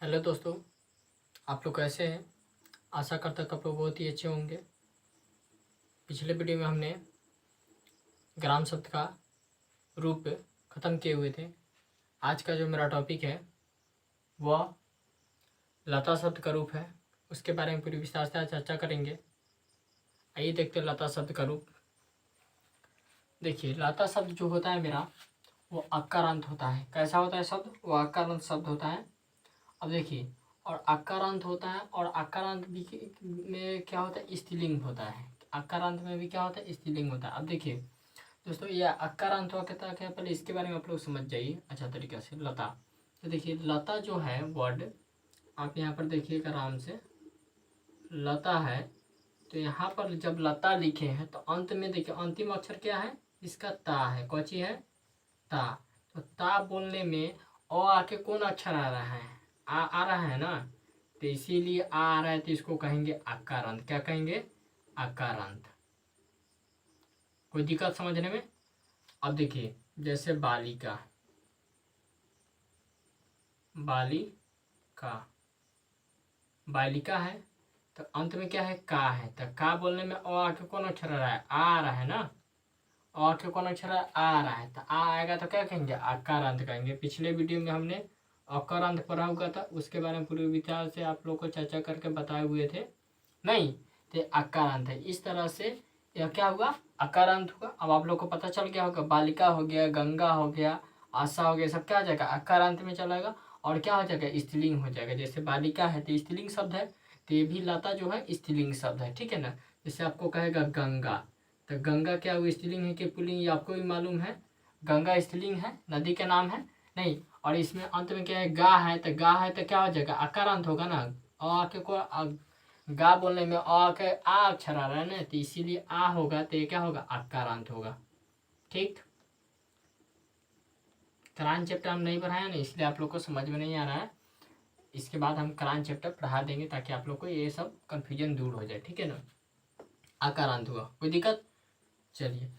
Hello दोस्तों, आप लोग कैसे हैं। आशा करता हूँ आप लोग बहुत ही अच्छे होंगे। पिछले वीडियो में हमने ग्राम शब्द का रूप ख़त्म किए हुए थे। आज का जो मेरा टॉपिक है वह लता शब्द का रूप है। उसके बारे में पूरी विस्तार से आज चर्चा करेंगे। आइए देखते हैं लता शब्द का रूप। देखिए, लता शब्द जो होता है मेरा वो अकारांत होता है। कैसा होता है शब्द? वो अकारांत शब्द होता है। अब देखिए, और अकारांत होता है और अकारांत भी में क्या होता है? स्त्रीलिंग होता है। अकारांत में भी क्या होता है? स्त्रीलिंग होता है। अब देखिए दोस्तों, ये अकारांत हुआ कहता है क्या? पहले इसके बारे में आप लोग समझ जाइए अच्छा तरीके से। लता, तो देखिए लता जो है वर्ड, आप यहाँ पर देखिएगा आराम से। लता है तो यहाँ पर जब लता लिखे हैं तो अंत में देखिए अंतिम अक्षर क्या है? इसका ता है। कौन सी है? ता। तो ता बोलने में ओ आके कौन अक्षर आ रहा है? आ रहा है ना, तो इसीलिए आ रहा है तो इसको कहेंगे अकारांत। क्या कहेंगे? अकारांत। कोई दिक्कत समझने में? अब देखिए जैसे बालिका, बालिका, बालिका है तो अंत में क्या है? का है। तो का बोलने में ओ आके कौन अक्षर आ रहा है? आ रहा है ना। ओ आके कौन अक्षर आ रहा है, तो आ आएगा तो क्या कहेंगे? अकारांत कहेंगे। पिछले वीडियो में हमने अकारांत पढ़ा हुआ था, उसके बारे में पूरे विचार से आप लोग को चर्चा करके बताए हुए थे। नहीं, तो अकारांत है। इस तरह से यह क्या हुआ? अकारांत हुआ। अब आप लोग को पता चल गया होगा, बालिका हो गया, गंगा हो गया, आशा हो गया, सब क्या हो जाएगा? अकारांत में चलेगा। और क्या हो जाएगा? स्त्रीलिंग हो जाएगा। जैसे बालिका है तो स्त्रीलिंग शब्द है, तो ये भी लता जो है स्त्रीलिंग शब्द है। ठीक है ना। जैसे आपको कहेगा गंगा, तो गंगा क्या हुई? स्त्रीलिंग है कि पुल्लिंग? ये आपको भी मालूम है। गंगा स्त्रीलिंग है, नदी का नाम है। नहीं, और इसमें अंत में क्या है? गा है, तो गा है तो क्या हो जाएगा? अकारांत होगा ना। और के को गा बोलने में अ के आ अक्षर आ रहा है ना, तो इसीलिए आ होगा, तो ये क्या होगा? अकारांत होगा। ठीक। करान चैप्टर हम नहीं पढ़ाया ना, इसलिए आप लोग को समझ में नहीं आ रहा है। इसके बाद हम करान चैप्टर पढ़ा देंगे ताकि आप लोग को ये सब कंफ्यूजन दूर हो जाए। ठीक है ना। अकारांत हुआ, कोई दिक्कत? चलिए,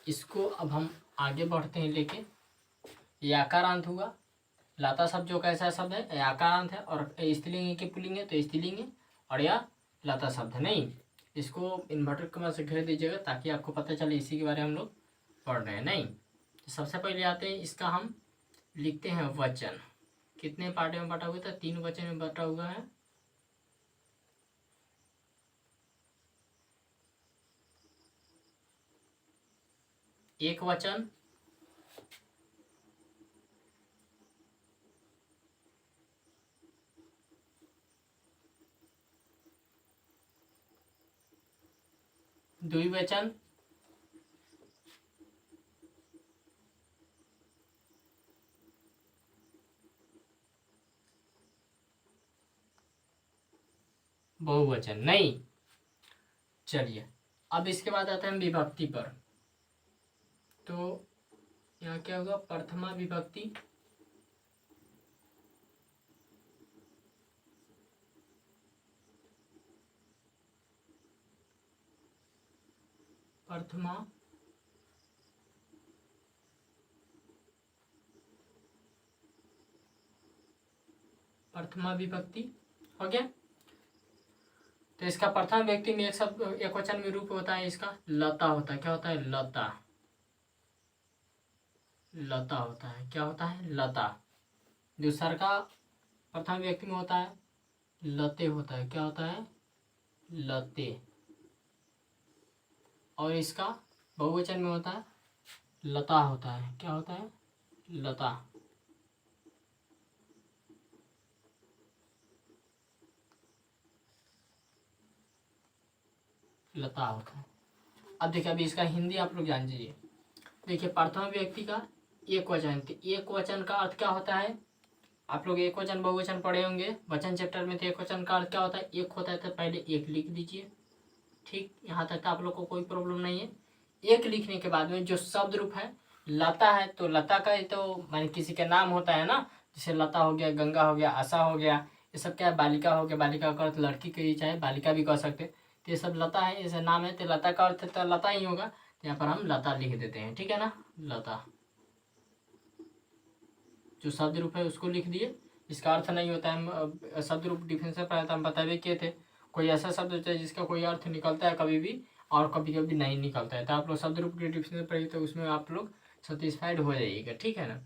इसको अब हम आगे बढ़ते हैं लेके। ये अकारांत हुआ। लता शब्द जो कैसा शब्द है? ये अकारांत है, और स्त्रीलिंग है कि पुल्लिंग है? तो स्त्रीलिंग है, और यह लता शब्द है। नहीं, इसको इन्वर्टेड कॉमा से घेर दीजिएगा ताकि आपको पता चले इसी के बारे में हम लोग पढ़ रहे हैं। नहीं, तो सबसे पहले आते हैं, इसका हम लिखते हैं वचन। कितने पार्ट में बटा हुआ था? 3 वचन में बटा हुआ है। एक वचन, द्विवचन, बहुवचन। नहीं, चलिए अब इसके बाद आते हैं विभक्ति पर। तो यहाँ क्या होगा? प्रथमा विभक्ति, प्रथमा प्रथमा विभक्ति हो गया। तो इसका प्रथम व्यक्ति में एक शब्द एक वचन में रूप होता है, इसका लता होता है। क्या होता है? लता। लता होता है। क्या होता है? लता। दूसरा का प्रथम व्यक्ति में होता है लते होता है। क्या होता है? लते। और इसका बहुवचन में होता है लता होता है। क्या होता है? लता। लता होता है। अब देखिए, अभी इसका हिंदी आप लोग जान लीजिए। देखिए, प्रथम व्यक्ति का एक वचन, तो एक वचन का अर्थ क्या होता है? आप लोग एक वचन बहुवचन पढ़े होंगे वचन चैप्टर में। तो एक वचन का अर्थ क्या होता है? एक होता है, तो पहले एक लिख दीजिए। ठीक, यहाँ तक आप लोग को कोई प्रॉब्लम नहीं है। एक लिखने के बाद में जो शब्द रूप है लता है, तो लता का ही तो मान किसी का नाम होता है ना। जैसे लता हो गया, गंगा हो गया, आशा हो गया, ये सब क्या है? बालिका हो गया। बालिका का अर्थ लड़की के ही, चाहे बालिका भी कह सकते। तो ये सब लता है, जैसे नाम है तो लता का अर्थ तो लता ही होगा। तो यहाँ पर हम लता लिख देते हैं। ठीक है ना। लता, जो शब्द रूप है उसको लिख दिए। इसका अर्थ नहीं होता है। हम शब्द रूप डिफिनेशन पढ़ा था, हम बता भी किए थे। कोई ऐसा शब्द होता है जिसका कोई अर्थ निकलता है कभी भी और कभी कभी नहीं निकलता है। तो आप लोग शब्द रूप की डिफिनेशन पढ़िए तो उसमें आप लोग सेटिस्फाइड हो जाइएगा, ठीक है ना।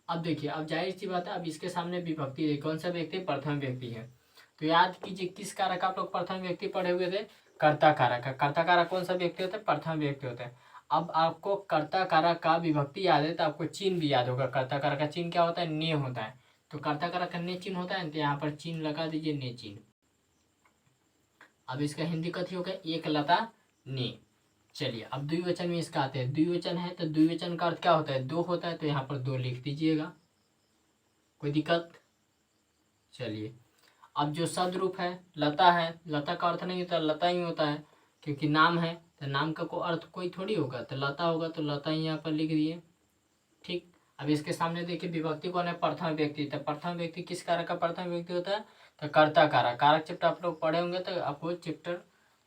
अब देखिए, अब जाहिर सी बात है, अब इसके सामने विभक्ति है। कौन सा व्यक्ति? प्रथम व्यक्ति है। तो याद कीजिए किस कारक आप लोग प्रथम व्यक्ति पढ़े हुए थे? कर्ता कारक का। कर्ता कारक कौन सा व्यक्ति होता है? प्रथम व्यक्ति होता है। अब आपको कर्ता कारक का विभक्ति याद है तो आपको चिन्ह भी याद होगा। कर्ता कारक का चिन्ह क्या होता है? ने होता है। तो कर्ता कारक का ने चिन्ह होता है, तो यहाँ पर चिन्ह लगा दीजिए, ने चिन्ह। अब इसका हिंदी कथी होगा? एक लता ने। चलिए, अब द्विवचन में इसका आते हैं। द्विवचन है तो द्विवचन का अर्थ क्या होता है? दो होता है, तो यहाँ पर दो लिख दीजिएगा, कोई दिक्कत? चलिए, अब जो शब्द रूप है लता है, लता का अर्थ नहीं होता, लता ही होता है, क्योंकि नाम है तो नाम का कोई अर्थ कोई थोड़ी होगा, तो लता होगा, तो लता ही यहाँ पर लिख दिए, ठीक। अब इसके सामने देखिए विभक्ति कौन है? प्रथम व्यक्ति। तो प्रथम व्यक्ति किस कारक का प्रथम व्यक्ति होता है? तो कर्ता कारक। कारक चैप्टर आप लोग पढ़े होंगे तो आपको चैप्टर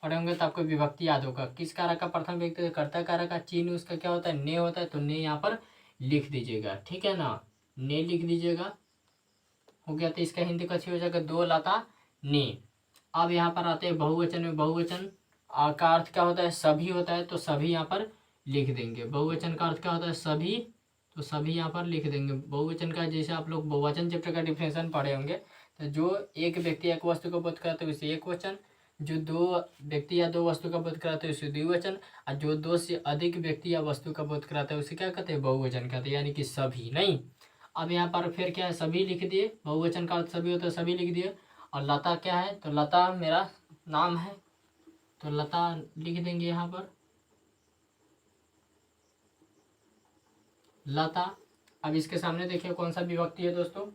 पढ़े होंगे तो आपको विभक्ति याद होगा। किस कारक का प्रथम व्यक्ति? कर्ता कारक का चिन्ह उसका क्या होता है? ने होता है, तो ने यहाँ पर लिख दीजिएगा, ठीक है ना। ने लिख दीजिएगा, हो गया। तो इसका हिंदी कैसे हो जाएगा? दो लता ने। अब यहाँ पर आते हैं बहुवचन में। बहुवचन का अर्थ क्या होता है? सभी होता है, तो सभी यहाँ पर लिख देंगे। बहुवचन का अर्थ क्या होता है? सभी, तो सभी यहाँ पर लिख देंगे। बहुवचन का जैसे आप लोग बहुवचन चैप्टर का डिफिनेशन पढ़े होंगे, तो जो एक व्यक्ति एक वस्तु का बोध कराते हैं उसे एक वचन, जो दो व्यक्ति या दो वस्तु का बोध कराते हैं उसे द्विवचन, और जो दो से अधिक व्यक्ति या वस्तु का बोध कराता है उसे क्या कहते हैं? बहुवचन कहते हैं, यानी कि सभी। नहीं, अब यहाँ पर फिर क्या है? सभी लिख दिए। बहुवचन का अर्थ सभी होता है, सभी लिख दिए। और लता क्या है? तो लता मेरा नाम है, तो लता लिख देंगे यहाँ पर, लता। अब इसके सामने देखिए कौन सा विभक्ति है दोस्तों?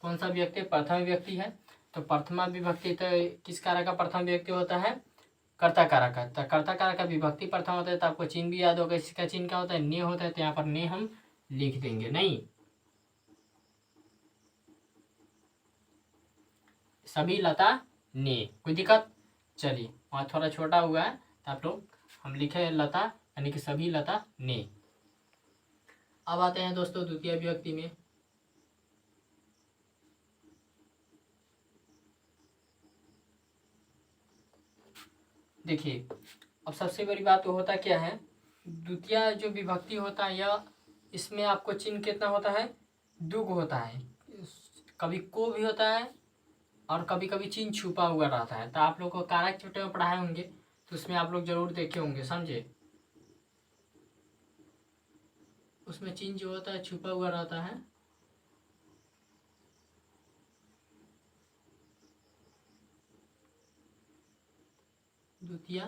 कौन सा व्यक्ति? प्रथम व्यक्ति है। तो प्रथमा विभक्ति तो किस कारक का प्रथम व्यक्ति होता है? कर्ता कारक का। तो कर्ता कारक का विभक्ति प्रथम होता है, तो आपको चिन्ह भी याद होगा। इसका चिन्ह क्या होता है? ने होता है, तो यहाँ पर ने हम लिख देंगे। नहीं, सभी लता ने, कोई दिक्कत? चलिए, वहाँ थोड़ा छोटा हुआ है तो आप लोग हम लिखे लता, यानी कि सभी लता ने। अब आते हैं दोस्तों द्वितीय विभक्ति में। देखिए, अब सबसे बड़ी बात तो होता क्या है? द्वितीय जो विभक्ति होता है या इसमें आपको चिन्ह कितना होता है? दुग होता है। कभी को भी होता है और कभी कभी चिन्ह छुपा हुआ रहता है। तो आप लोग को कारक चैप्टर में पढ़ाए होंगे तो उसमें आप लोग जरूर देखे होंगे, समझे? उसमें चिन्ह जो होता है छुपा हुआ रहता है। द्वितीय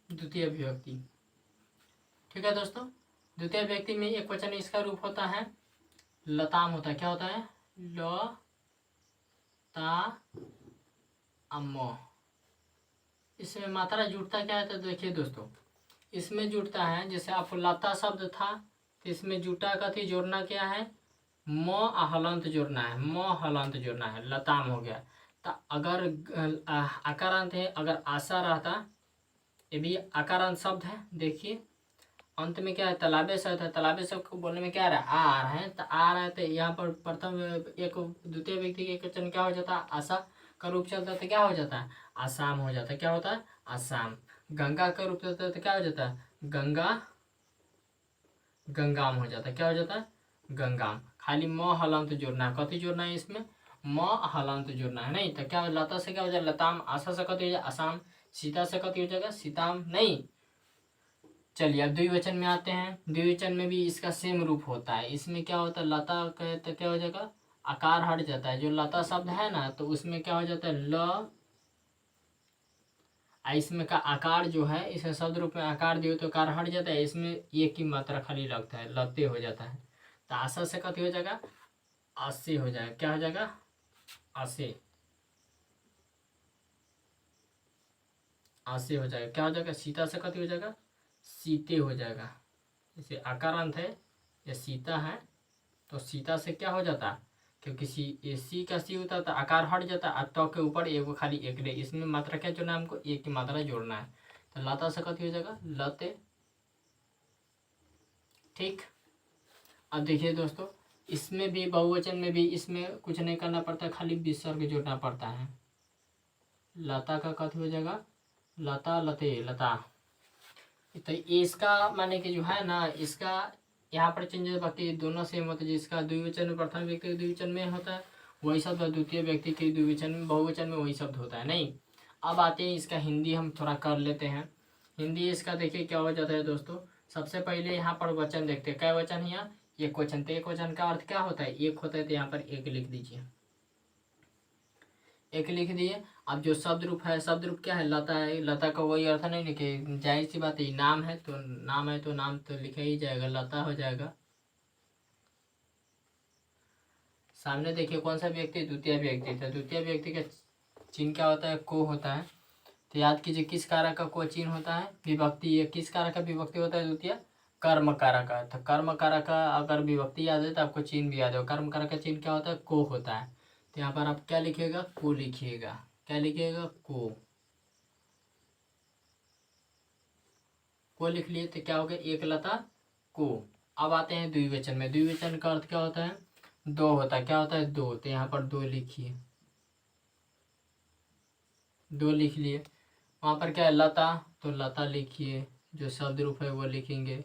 द्वितीय विभक्ति, ठीक है दोस्तों। द्वितीय व्यक्ति में एक वचन इसका रूप होता है लताम होता है। क्या होता है? ल ता अम्मो। इसमें मात्रा जुड़ता क्या है? तो देखिए दोस्तों, इसमें जुड़ता है, जैसे आपको लता शब्द था तो इसमें जुटा का थी जोड़ना क्या है? म हलंत जोड़ना है, म हलंत जोड़ना है, लताम हो गया। तो अगर आकारांत है, अगर आशा रहता, ये भी आकारांत शब्द है। देखिए अंत में क्या है? तालाबे शब्द है। तालाबे शब्द को बोलने में क्या आ रहा है? आ रहा है, तो आ रहा है, तो यहाँ पर प्रथम एक द्वितीय व्यक्ति के वचन क्या हो जाता है? आशा का रूप चलता है, तो क्या हो जाता है? आसाम हो जाता है। क्या होता है? आसाम। गंगा का रूप चलता है तो क्या हो जाता है? गंगा, गंगाम हो जाता है। क्या हो जाता है? गंगाम। खाली म हलंत जोड़ना है। कथी जोड़ना है इसमें? म हलंत जोड़ना है। नहीं तो क्या लता से क्या हो जाए? लताम। आशा से कथी हो जाए? आसाम। सीता से कथी हो जाएगा? सीताम। नहीं, चलिए अब द्विवचन में आते हैं। द्विवचन में भी इसका सेम रूप होता है। इसमें क्या होता है? लता कहे तो क्या हो जाएगा? आकार हट जाता है। जो लता शब्द है ना, तो उसमें क्या हो जाता है? ल। इसमें का आकार जो है, इसे शब्द रूप में आकार दियो तो आकार हट जाता है। इसमें एक की मात्रा खाली लगता है, लते हो जाता है। तो आशा से कथी हो जाएगा? आसे हो जाएगा। क्या हो जाएगा? आसे। आसे हो जाएगा। क्या हो जाएगा? सीता से कथी हो जाएगा? सीते हो जाएगा। जैसे आकारांत है या सीता है, तो सीता से क्या हो जाता है? क्योंकि सी का सी होता है तो आकार हट जाता है, तो के ऊपर एगो खाली एक रे, इसमें मात्रा क्या जोड़ना है हमको, एक की मात्रा जोड़ना है। तो लता से कथी हो जाएगा, लते। ठीक, अब देखिए दोस्तों, इसमें भी बहुवचन में भी इसमें कुछ नहीं करना पड़ता, खाली विसर्ग जोड़ना पड़ता है। लता का कथी हो जाएगा, लता, लते, लता। तो इसका माने कि जो है ना, इसका यहाँ पर चेंज, बाकी दोनों सेम होते हैं। जिसका द्विवचन में प्रथम व्यक्ति के द्विवचन में होता है वही शब्द, द्वितीय व्यक्ति के द्विवचन में बहुवचन में वही शब्द होता है। नहीं, अब आते हैं इसका हिंदी, हम थोड़ा कर लेते हैं हिंदी। इसका देखिए क्या हो जाता है दोस्तों। सबसे पहले यहाँ पर वचन देखते हैं, क्या वचन है यहाँ, एक वचन। तो एक वचन का अर्थ क्या होता है, एक होता है, तो यहाँ पर एक लिख दीजिए, एक लिख दिए। अब जो शब्द रूप है, शब्द रूप क्या है, लता है। लता का वही अर्थ नहीं लिखे, जाहिर सी बात है, नाम है तो नाम है तो नाम तो लिखा ही जाएगा, लता हो जाएगा। सामने देखिए कौन सा व्यक्ति, द्वितीय व्यक्ति। तो द्वितीय व्यक्ति का चिन्ह क्या होता है, को होता है। तो याद कीजिए किस कारक का को चिन्ह होता है, विभक्ति। ये किस कारक का विभक्ति होता है, द्वितीय कर्म कारक का। तो कर्म कारक का अगर विभक्ति याद है तो आपको चिन्ह भी याद है। कर्म कारक का चिन्ह क्या होता है, को होता है। तो यहाँ पर आप क्या लिखिएगा, को लिखिएगा। क्या लिखिएगा, को लिख लिए। तो क्या हो गया, एक लता को। अब आते हैं द्विवचन में। द्विवचन का अर्थ क्या होता है, दो होता है। क्या होता है, दो। तो यहाँ पर दो लिखिए, दो लिख लिए। वहां पर क्या है, लता, तो लता लिखिए, जो शब्द रूप है वो लिखेंगे।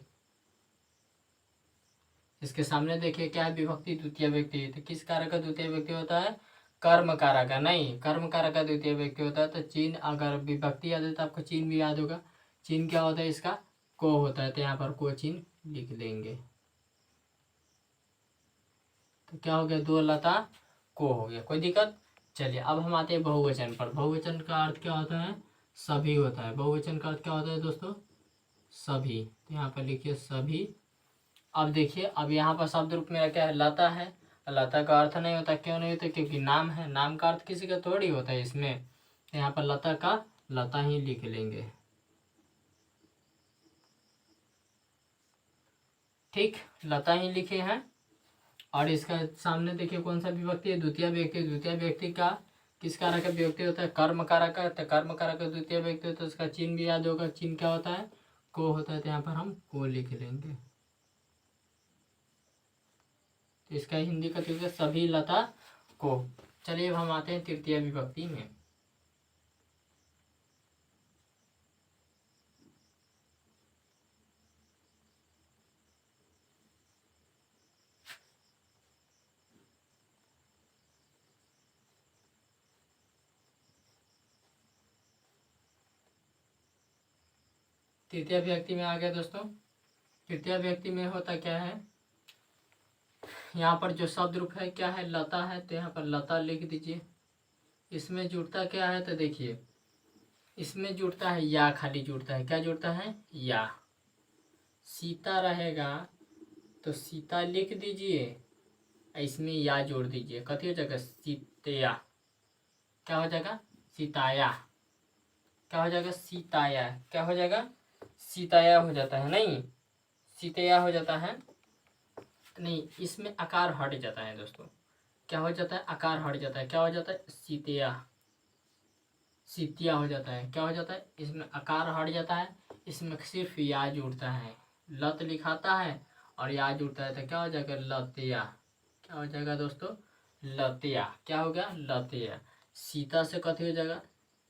इसके सामने देखिए क्या है, विभक्ति, द्वितीय व्यक्ति। तो किस कारक का द्वितीय व्यक्ति होता है, कर्म कारक का। नहीं, कर्म कारक का द्वितीय व्यक्ति होता है। तो चिन्ह, अगर विभक्ति याद है तो आपको चिन्ह भी याद होगा। चिन्ह क्या होता है इसका, को होता है। तो यहाँ पर को चिन्ह लिख देंगे। तो क्या हो गया, दो लता को हो गया, कोई दिक्कत। चलिए अब हम आते हैं बहुवचन पर। बहुवचन का अर्थ क्या होता है, सभी होता है। बहुवचन का अर्थ क्या होता है दोस्तों, सभी। तो यहाँ पर लिखिए सभी। अब देखिए, अब यहाँ पर शब्द रूप मेरा क्या है, लता है। लता का अर्थ नहीं होता, क्यों नहीं होता, क्योंकि नाम है। नाम का अर्थ किसी का थोड़ी होता है इसमें। तो यहाँ पर लता का लता ही लिख लेंगे। ठीक, लता ही लिखे हैं। और इसका सामने देखिए कौन सा विभक्ति है, द्वितीय व्यक्ति। द्वितीय व्यक्ति का किस कारक का विभक्ति होता है, कर्म कारक का। तो कर्म कारक का द्वितीय व्यक्ति होता है, उसका चिन्ह भी याद होगा। चिन्ह क्या होता है, को होता है। तो यहाँ पर हम को लिख लेंगे। तो इसका हिंदी का होगा सभी लता को। चलिए अब हम आते हैं तृतीय विभक्ति में। तृतीय व्यक्ति में आ गया दोस्तों। तृतीय व्यक्ति में होता क्या है, यहाँ पर जो शब्द रूप है क्या है, लता है। तो यहाँ पर लता लिख दीजिए। इसमें जुड़ता क्या है, तो देखिए इसमें जुड़ता है या, खाली जुड़ता है। क्या जुड़ता है, या। सीता रहेगा तो सीता लिख दीजिए, इसमें या जोड़ दीजिए। कथी हो जाएगा, सीतया। क्या हो जाएगा, सीताया। क्या हो जाएगा, सीताया। क्या हो जाएगा, सीताया हो जाता है। नहीं, सीतया हो जाता है। नहीं, इसमें आकार हट जाता है दोस्तों। क्या हो जाता है, आकार हट जाता है। क्या हो जाता है, सीतिया, सीतिया हो जाता है। क्या हो जाता है, इसमें आकार हट जाता है। इसमें सिर्फ या जुड़ता है। लत लिखाता है और या जुड़ता है, तो क्या हो जाएगा, लतिया। क्या हो जाएगा दोस्तों, लतिया। क्या हो गया, लतिया। सीता से कथी हो जाएगा,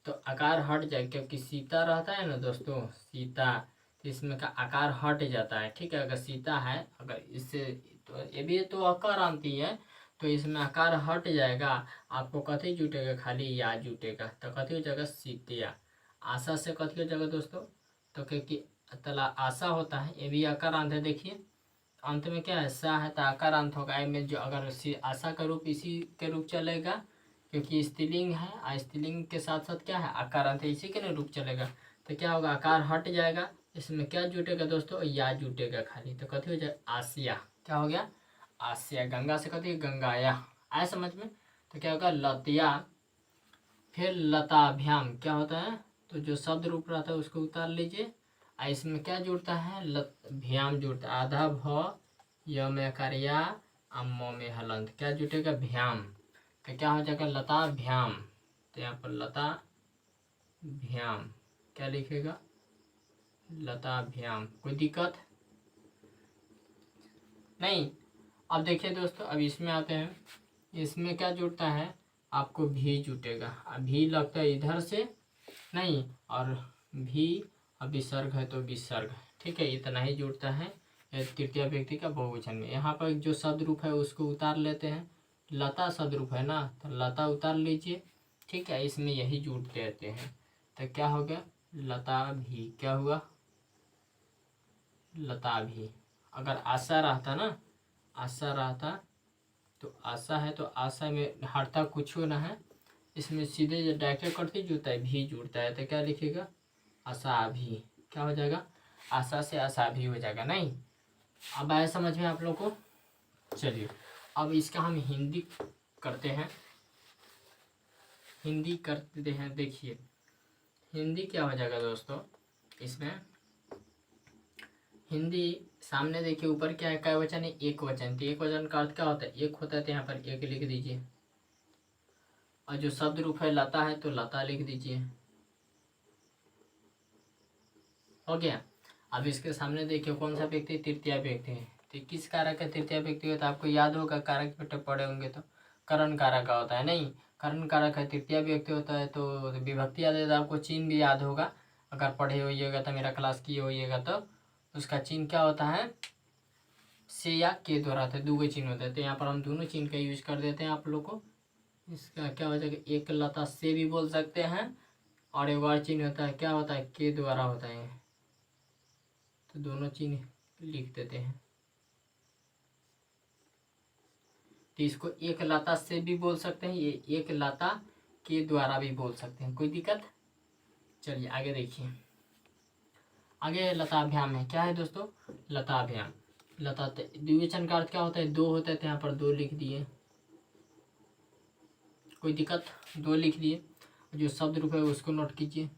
तो आकार हट जाए, क्योंकि सीता रहता है ना दोस्तों, सीता। तो इसमें का आकार हट जाता है। ठीक है, अगर सीता है, अगर इससे तो ये भी तो आकार आती है, तो इसमें आकार हट जाएगा। आपको कथी जुटेगा, खाली या जुटेगा। तो कथी हो जाएगा, सीतिया। आशा से कथी हो जाएगा दोस्तों, तो क्योंकि तला आशा होता है, ये भी आकार अंत है। देखिए अंत में क्या है, सा है तो आकार अंत होगा। में जो अगर आशा का रूप इसी के रूप चलेगा, क्योंकि स्त्रीलिंग है और स्त्रीलिंग के साथ साथ क्या है, आकार अंत है, इसी के ना रूप चलेगा। तो क्या होगा, आकार हट जाएगा। इसमें क्या जुटेगा दोस्तों, या जुटेगा खाली। तो कथी हो जाएगा, आसिया। क्या हो गया, आसिया। गंगा से कथी, गंगाया। आया समझ में। तो क्या होगा, लतिया। फिर लताभ्याम क्या होता है, तो जो शब्द रूप रहता है उसको उतार लीजिए। इसमें क्या जुड़ता है, भ्याम जुड़ता है। आधा भ, य में आकार या, अम्मो में हलंत, क्या जुटेगा, भ्याम। तो क्या हो जाएगा, लता भ्याम। तो यहाँ पर लता भ्याम क्या लिखेगा, लता भ्याम। कोई दिक्कत नहीं। अब देखिए दोस्तों, अब इसमें आते हैं। इसमें क्या जुड़ता है, आपको भी जुटेगा। अब भी लगता है इधर से नहीं, और भी अब विसर्ग है तो विसर्ग, ठीक है, इतना ही जुड़ता है तृतीय व्यक्ति का बहुवचन में। यहाँ पर जो शब्द रूप है उसको उतार लेते हैं। लता शब्द रूप है ना, तो लता उतार लीजिए, ठीक है, इसमें यही जुड़ते रहते हैं। तो क्या हो गया, लता भी। क्या हुआ, लता भी। अगर आशा रहता ना, आशा रहता तो आशा है तो आशा में हटता कुछ ना है, इसमें सीधे डायरेक्ट करते जुड़ता है, भी जुड़ता है। तो क्या लिखेगा, आशा भी। क्या हो जाएगा, आशा से आशा भी हो जाएगा। नहीं, अब आया समझ में आप लोग को। चलिए अब इसका हम हिंदी करते हैं। हिंदी करते हैं, देखिए हिंदी क्या हो जाएगा दोस्तों। इसमें हिंदी सामने देखिए, ऊपर क्या है, क्या वचन है, एक वचन। तो एक वचन का अर्थ क्या होता है, एक होता है, तो यहाँ पर एक लिख दीजिए। और जो शब्द रूप है लता है तो लता लिख दीजिए। हो गया। अब इसके सामने देखिए कौन सा व्यक्ति, तृतीय व्यक्ति है। तो किस कारक का तृतीय व्यक्ति होता है, आपको याद होगा, कारक बेटे पढ़े होंगे तो करण कारक का होता है। नहीं, करण कारक है, तृतीय व्यक्ति होता है तो विभक्ति याद है, तो आपको चिन्ह भी याद होगा। अगर पढ़े होइएगा तो, मेरा क्लास किए होइएगा तो उसका चिन्ह क्या होता है, से या के द्वारा, तो दो चिन्ह होता है। तो यहाँ पर हम दोनों चिन्ह का यूज कर देते हैं आप लोग को। इसका क्या हो जाएगा, एक लता से भी बोल सकते हैं, और एक और चिन्ह होता है, क्या होता है, के द्वारा होता है। तो दोनों चिन्ह लिख देते हैं। तो इसको एक लता से भी बोल सकते हैं, ये एक लता के द्वारा भी बोल सकते हैं, कोई दिक्कत। चलिए आगे देखिए, आगे लताभ्याम है। क्या है दोस्तों, लताभ्याम। लता द्विवचन का अर्थ क्या होता है, दो होता है, तो यहाँ पर दो लिख दिए, कोई दिक्कत, दो लिख दिए। जो शब्द रूप है उसको नोट कीजिए।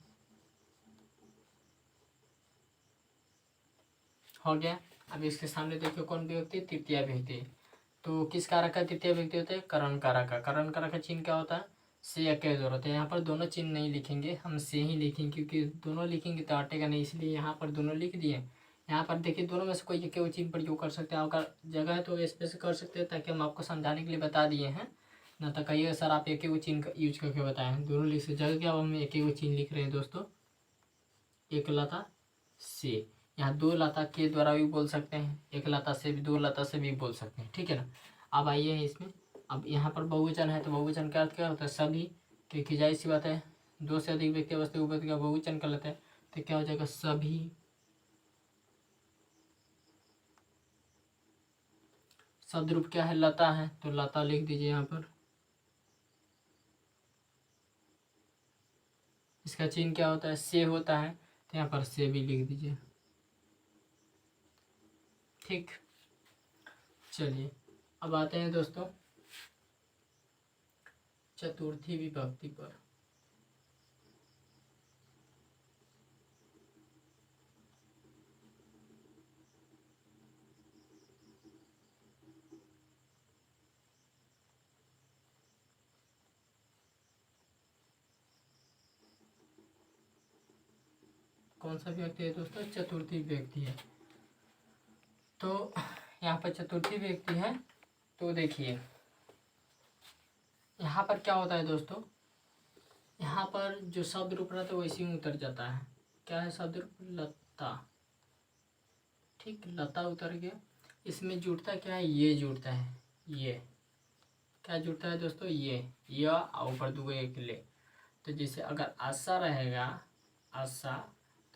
हो गया। अब इसके सामने देखिए कौन व्यक्ति, तृतीय व्यक्ति। तो किस कारक का तृतीय व्यक्ति होता है, करण कारक का। करण कारक का चिन्ह क्या होता है, से या के जरूरत है। यहाँ पर दोनों चिन्ह नहीं लिखेंगे, हम से ही लिखेंगे, क्योंकि दोनों लिखेंगे तो अटेगा नहीं, इसलिए यहाँ पर दोनों लिख दिए। यहाँ पर देखिए दोनों में से कोई एक चिन्ह प्रयोग कर सकते हैं, अगर जगह है तो स्पेस कर सकते हैं, ताकि हम आपको समझाने के लिए बता दिए हैं ना। तो कहिए सर आप एक चिन्ह का यूज करके बताए हैं, दोनों लिख सकते जगह क्या, हम एक चिन्ह लिख रहे हैं दोस्तों, एक लता से। यहाँ दो लता के द्वारा भी बोल सकते हैं, एक लता से भी, दो लता से भी बोल सकते हैं, ठीक है ना। अब आइए इसमें, अब यहाँ पर बहुवचन है तो बहुवचन का अर्थ क्या होता है, सभी। क्योंकि जाहिर सी बात है, दो से अधिक व्यक्ति वस्तु उपपद का बहुवचन कर लेते हैं, तो क्या हो जाएगा, सभी। शब्द रूप क्या है, लता है, तो लता लिख दीजिए यहाँ पर। इसका चिन्ह क्या होता है, से होता है, तो यहाँ पर से भी लिख दीजिए, ठीक। चलिए अब आते हैं दोस्तों चतुर्थी विभक्ति पर। कौन सा व्यक्ति है दोस्तों, चतुर्थी व्यक्ति है। तो यहाँ पर चतुर्थी व्यक्ति है, तो देखिए यहाँ पर क्या होता है दोस्तों, यहाँ पर जो शब्द रूप रहता है वैसे ही उतर जाता है। क्या है शब्द रूप, लता, ठीक, लता उतर गया। इसमें जुड़ता क्या है, ये जुड़ता है, ये क्या जुड़ता है दोस्तों, ये और ऊपर दो एक ले। तो जैसे अगर आशा रहेगा, आशा,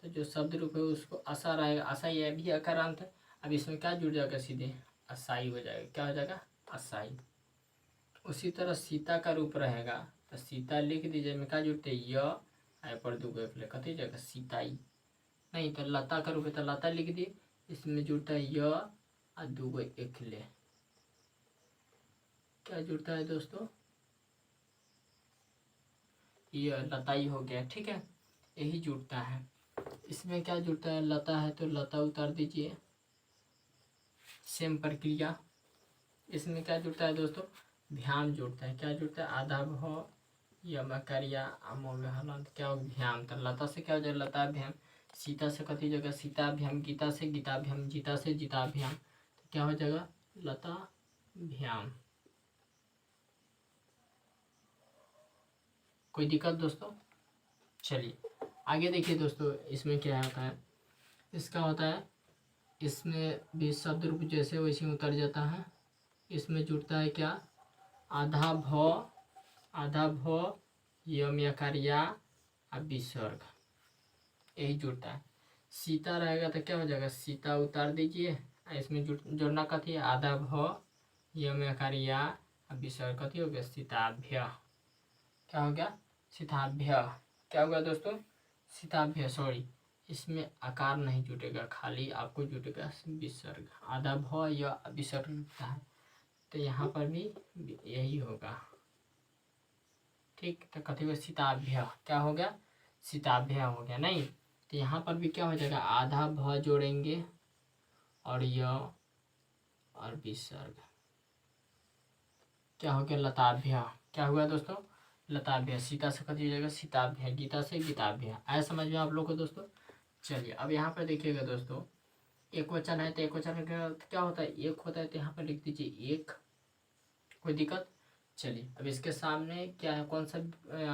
तो जो शब्द रूप है उसको आशा रहेगा, आशा ये भी अकारांत है। अब इसमें क्या जुड़ जाएगा, सीधे असाई हो जाएगा, क्या हो जाएगा, असाई। उसी तरह सीता का रूप रहेगा, तो सीता लिख दीजिए, में क्या जुड़ते, य आय पर दो एक ले, कथी जगह, सीताई। नहीं तो लता का रूप है तो लता लिख दिए, इसमें जुड़ता है य और दो एक ले, क्या जुड़ता है दोस्तों, ये लताई हो गया, ठीक है, यही जुड़ता है। इसमें क्या जुड़ता है, लता है तो लता उतार दीजिए, सेम प्रक्रिया। इसमें क्या जुड़ता है दोस्तों, भ्याम जुड़ता है। क्या जुड़ता है, आधा भ यमकरिया अमोघ हलंत, क्या हो भ्याम। तो लता से क्या हो जाएगा, लता भ्याम। सीता से कथी जगह, सीता भ्याम। गीता से गीता भ्याम। जीता से जीता भ्याम। तो क्या हो जाएगा, लता भ्याम। कोई दिक्कत दोस्तों? चलिए आगे देखिए दोस्तों, इसमें क्या होता है, इसका होता है, इसमें भी शब्द रूप जैसे वैसे उतर जाता है। इसमें जुड़ता है क्या, आधा भ यम यकार या विसर्ग, यही जुड़ता है। सीता रहेगा तो क्या हो जाएगा, सीता उतार दीजिए। इसमें जोड़ना कथी है, आधा भ यम यकार या विसर्ग, कथी हो गया, सीताभ्य। क्या हो गया, सीताभ्य। क्या होगा दोस्तों, सीताभ्य। सॉरी, इसमें आकार नहीं जुटेगा, खाली आपको जुटेगा विसर्ग। आधा भ या विसर्ग जुटता है, तो यहाँ पर भी यही होगा। ठीक, तो कथी हुआ, सीताभ्य। क्या हो गया, सीताभ्य हो गया। नहीं, तो यहाँ पर भी क्या हो जाएगा, आधा भ जोड़ेंगे और य और विसर्ग। क्या हो गया, लताभ्य। क्या हुआ दोस्तों, लताभ्य। सीता से कथी हो जाएगा, सीताभ्य। गीता से गीताभ्य। आया समझ में आप लोग को दोस्तों? चलिए अब यहाँ पर देखिएगा दोस्तों, एक वचन है तो एक वचन में क्या होता है, एक होता है, तो यहाँ पर लिख दीजिए एक। कोई दिक्कत? चलिए अब इसके सामने क्या है, कौन सा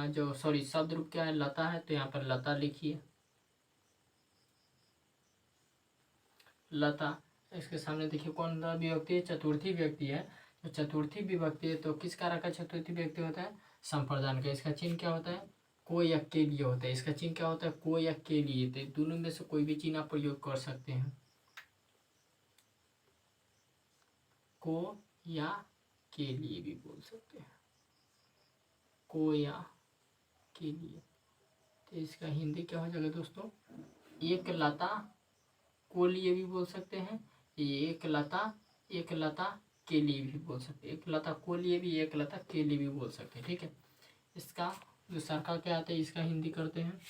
जो सॉरी शब्द रूप क्या है, लता है, तो यहाँ पर लता लिखिए, लता। इसके सामने देखिए कौन सा विभक्ति है, चतुर्थी व्यक्ति है। तो चतुर्थी विभक्ति है तो किस कारक का चतुर्थी व्यक्ति होता है, संप्रदान का। इसका चिन्ह क्या होता है, को या के लिए होता है। इसका चिन्ह क्या होता है, को या के लिए। तो दोनों में से कोई भी चिन्ह आप प्रयोग कर सकते हैं, को या के लिए भी बोल सकते हैं, को या के लिए। तो इसका हिंदी क्या हो जाएगा दोस्तों, एक लता को लिए भी बोल सकते हैं, एक लता के लिए भी बोल सकते हैं। एक लता को लिए भी, एक लता के लिए भी बोल सकते हैं। ठीक है, इसका दूसरा का क्या आता है, इसका हिंदी करते हैं।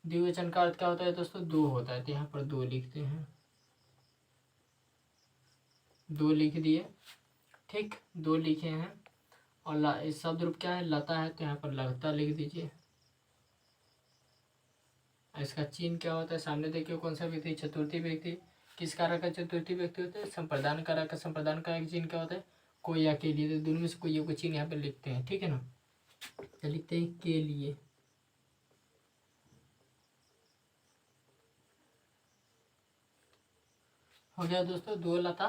द्विवचन का अर्थ क्या होता है दोस्तों, दो होता है, तो यहाँ पर दो लिखते हैं, दो लिख दिए। ठीक, दो लिखे हैं। और शब्द रूप क्या है, लता है, तो यहाँ पर लता लिख दीजिए। इसका चिन्ह क्या होता है, सामने देखिए कौन सा व्यक्ति, चतुर्थी व्यक्ति। किस कारक का चतुर्थी व्यक्ति होता है, संप्रदान कारक का। संप्रदान का एक चिन्ह क्या होता है, कोई या के लिए। तो दोनों में से कोई एक चिन्ह यहाँ पे लिखते हैं। ठीक है ना, तो लिखते हैं के लिए। हो गया दोस्तों, दो लता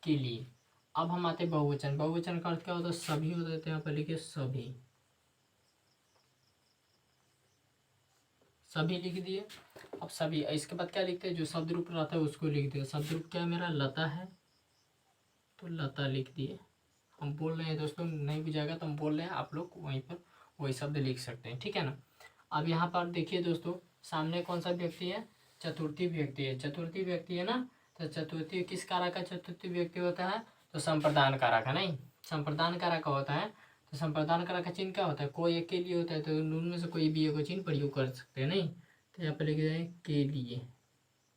के लिए। अब हम आते बहुवचन। बहुवचन का अर्थ क्या होता है, सभी होता है, तो यहाँ पर लिखिए सभी, सभी लिख दिए। अब सभी, इसके बाद क्या लिखते हैं, जो शब्द रूप रहता है उसको लिख दिए। शब्द रूप क्या है मेरा, लता है, तो लता लिख दिए। हम बोल रहे हैं दोस्तों, नहीं बुझाएगा तो हम बोल रहे हैं, आप लोग वहीं पर वही शब्द लिख सकते हैं। ठीक है ना। अब यहाँ पर देखिए दोस्तों, सामने कौन सा व्यक्ति है, चतुर्थी व्यक्ति है। चतुर्थी व्यक्ति है ना, तो चतुर्थी किस कारक का चतुर्थी व्यक्ति होता है, तो संप्रदान कारक है। नहीं, संप्रदान कारक का होता है, तो संप्रदान कारक का चिन्ह क्या होता है, कोई एक के लिए होता है, तो उनमें में से कोई भी एक चिन्ह प्रयोग कर सकते हैं। नहीं, तो यहाँ पर लिख जाए के लिए,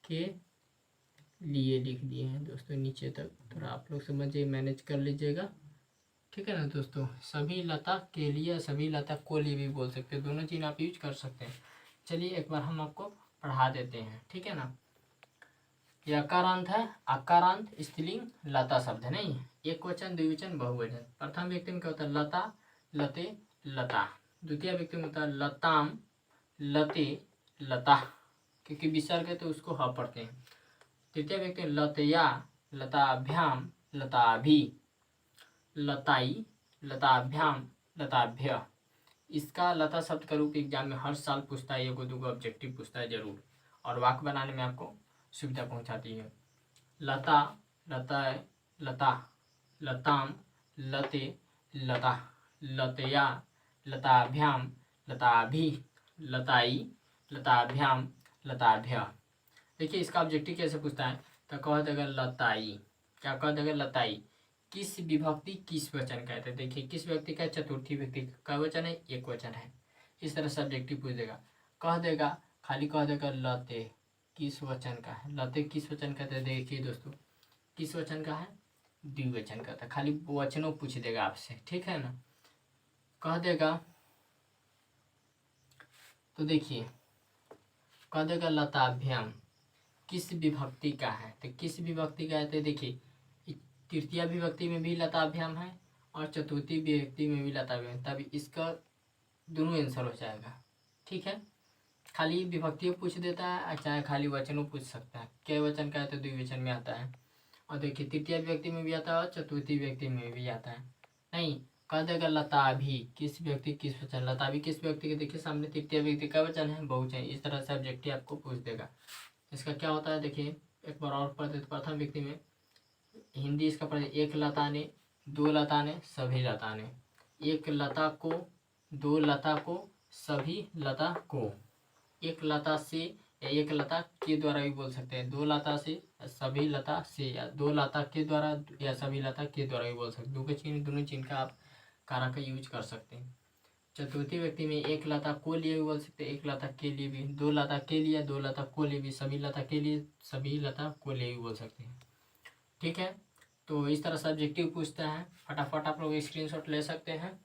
के लिए लिख दिए हैं दोस्तों नीचे तक। थोड़ा आप लोग समझिए, मैनेज कर लीजिएगा। ठीक है ना दोस्तों, सभी लता के लिए, सभी लता को लिए भी बोल सकते हैं, दोनों चीज आप यूज कर सकते हैं। चलिए एक बार हम आपको पढ़ा देते हैं। ठीक है ना, ये अकारांत है, अकारांत स्त्रीलिंग लता शब्द है। नहीं, एक वचन, द्विवचन, बहुवचन। प्रथम व्यक्ति में क्या होता है, लता, लते, लता। द्वितीय व्यक्ति में होता है लताम, लते, लता, क्योंकि विसर्ग है तो उसको ह पढ़ते हैं। तृतीय व्यक्ति लतया, लताभ्याम, लताभि, लताई, लताभ्याम, लताभ्य। इसका लता शब्द का रूप एग्जाम में हर साल पूछता है, एगो दूगो ऑब्जेक्टिव पूछता है जरूर, और वाक्य बनाने में आपको सुविधा पहुंचाती है। लता, लता, लता, लताम, लते, लता, लतया, लताभ्याम, लताभि, लताई, लताभ्याम, लताभ्य। देखिए इसका ऑब्जेक्टिव कैसे पूछता है, तो कह देगा लताई। क्या कह देगा, लताई। किस विभक्ति किस वचन का है, तो देखिए किस व्यक्ति का, चतुर्थी व्यक्ति का वचन है, एक वचन है। इस तरह सब्जेक्टिव पूछ देगा, कह देगा, खाली कह देगा लते किस वचन का है, लते किस वचन का है। देखिए दोस्तों, किस वचन का है, द्विवचन करता है, खाली वचनों पूछ देगा आपसे, ठीक है ना। कह देगा तो देखिए, कह देगा लताभ्याम किस विभक्ति का है, तो किस विभक्ति का है, तो देखिए तृतीया विभक्ति में भी लताभ्याम है और चतुर्थी विभक्ति में भी लताभ्याम है, तभी इसका दोनों आंसर हो जाएगा, ठीक है। खाली विभक्तियों पूछ देता है, चाहे खाली वचनों पूछ सकता है, क्या वचन का है तो द्विवचन में आता है। और देखिए तृतीय व्यक्ति में भी आता है और चतुर्थी व्यक्ति में भी आता है। नहीं, कह देगा लताभी किस व्यक्ति किस वचन, लताभी किस व्यक्ति के, देखिए सामने तृतीय व्यक्ति का वचन है, बहुवचन, इस तरह से ऑब्जेक्टिव आपको पूछ देगा। इसका क्या होता है देखिए, एक बार और पढ़ देते। प्रथम व्यक्ति में हिंदी इसका पढ़े, एक लता ने, दो लता ने, सभी लता ने, एक लता को, दो लता को, सभी लता को, एक लता से या एक लता के द्वारा भी बोल सकते हैं, दो लता से, सभी लता से, या दो लता के द्वारा या सभी लता के द्वारा भी बोल सकते हैं। दो के चिन्ह, दोनों चिन्ह का आप कारक का यूज कर सकते हैं। चतुर्थी व्यक्ति में एक लता को लिए भी बोल सकते हैं, एक लता के लिए भी, दो लता के लिए, दो लता को लिए भी, सभी लता के लिए, सभी लता को लिए भी बोल सकते हैं, ठीक है। तो इस तरह सब्जेक्टिव पूछता है। फटाफट आप लोग स्क्रीनशॉट ले सकते हैं।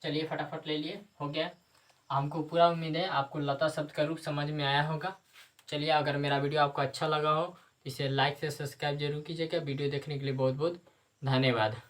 चलिए फटाफट ले लिए, हो गया। हमको पूरा उम्मीद है आपको लता शब्द का रूप समझ में आया होगा। चलिए, अगर मेरा वीडियो आपको अच्छा लगा हो तो इसे लाइक से सब्सक्राइब जरूर कीजिएगा। वीडियो देखने के लिए बहुत बहुत धन्यवाद।